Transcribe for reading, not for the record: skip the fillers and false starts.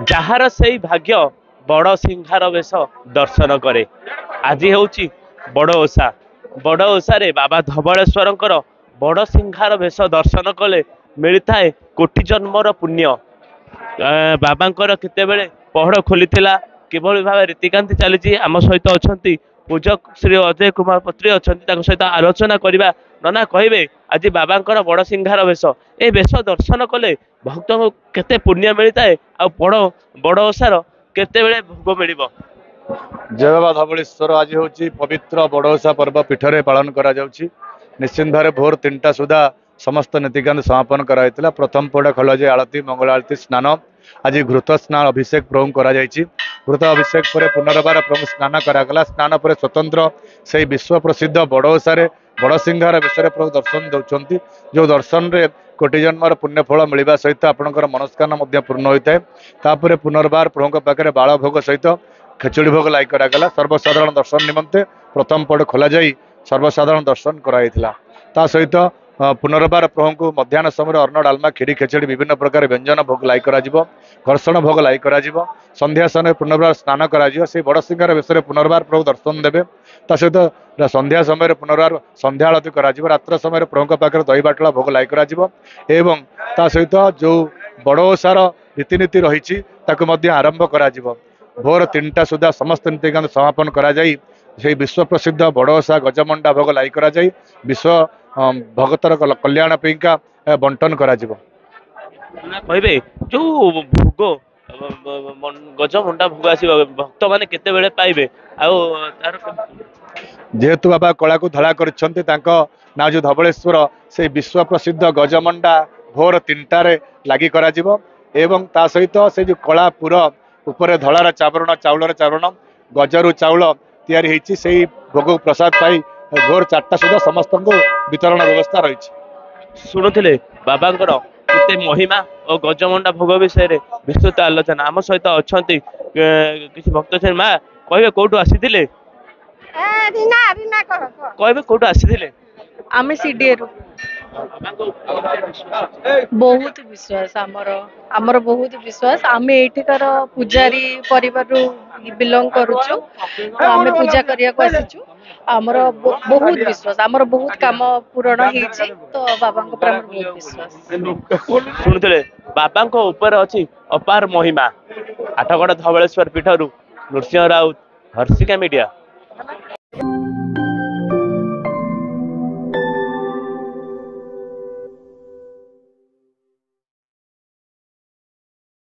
Jar से भाग्य बड़ सिंहार बेश दर्शन करे। आज हूँ बड़ ओषा। बड़ ओषारे बाबा धवलेश्वर बड़ सिंहार बेश दर्शन कले मिलता है कोटि जन्मर पुण्य। बाबांकर केतेबेले पहड़ खोली किभली भाव रीतिकांति चली आम सहित अच्छा पूजक श्री अजय कुमार पत्री अच्छा सहित आलोचना करवा। नना कहे आज बाबांकर बड़ सिंहार बेश ए बेश दर्शन कले भक्त को केते पुण्य मिलता है आ बड़ ओषार केतेबेले भोग मिल। जय बाबा धवलेश्वर आज हूँ पवित्र बड़ ओषा पर्व पीठरे पालन करा जाउछि। निश्चिंत भाव भोर 3टा सुधा समस्त नीतिकांत समापन कराइला। प्रथम पड़ खलजे आलती मंगल आलती स्नान। आज घृत स्नान अभिषेक प्रभु करा जायछि। घृत अभिषेक पर पुनर्बार प्रभु स्नान करागला। स्नान पर स्वतंत्र से विश्व प्रसिद्ध बड़ ओषारे बड़ सिंहार विषय प्रभु दर्शन दौरान जो दर्शन रे कोटि जन्मर पुण्यफल मिलवा सहित आपणकर मनस्कामना पूर्ण होता है। तापर पुनर्बार प्रभु पाखे बाल भोग सहित खेचुड़ी भोग लाई करागला। सर्वसाधारण दर्शन निमंते प्रथम पड़ खोल जाई सर्वसाधारण दर्शन कराइथिला। ता सहित पुनर्बार प्रभु को मध्याह्न समय अन्न डालमा खीरी खेचड़ी विभिन्न प्रकार व्यंजन भोग लाई करा जिवो। घर्षण भोग लाई करा जिवो। संध्या समय पुनर्बार स्नान करा जिवो। से बड़ सिंहार विषय पुनर्बार प्रभु दर्शन देवे। ता सहित संध्या समय पुनर्बार संध्या आरती करा जिवो। रात्र समय प्रभु पाखे दही बाटला भोग लाई करा जिवो। एवं ता सहित जो बड़ ओषार रीतिनीति रही ताकू मध्य आरंभ करा जिवो। भोर 3टा सुधा समस्त नीतिकांत समापन करा जाई से विश्व प्रसिद्ध बड़ ओषा गजमंडा भोग लाई करा जाई विश्व भगतर कल्याण पैका बंटन करा जिवो। कहे जो भोग गजमंडा भोग आस भक्त मैंने केते बेले पाइबे जेहेतु बाबा कला को धड़ा ना जो धवलेश्वर से विश्व प्रसिद्ध गजमंडा भोर 3टारे लगी करा जिवो। एवं ता सहित से जो कला पूरा ऊपर धलार चावरण चाउलर चावरण गजरु चाउल तैयारी होती से भोग प्रसाद पाई भोर 4टा सुधा समस्त को वितरण व्यवस्था रही। शुणुले बाबांकर केते महिमा और गजमंडा भोग विषय विस्तृत आलोचना आम सहित अच्छा किसी भक्त छे। माँ कहे कौटू आसी कहे कौटू आसी आम सीडीए बहुत विश्वास आमर बहुत विश्वास। आम एठिकार पूजारी परिवार बिलोंग करुचु। आम पूजा करिया को आसीचु। आमर बहुत विश्वास आमर बहुत काम पूरण होइछि तो बाबा को पर बहुत विश्वास। शुणुले बाबा ऊपर अच्छी अपार महिमा। आठगड़ धवलेश्वर पीठरू नृसिंह राउत हर्षिका मीडिया।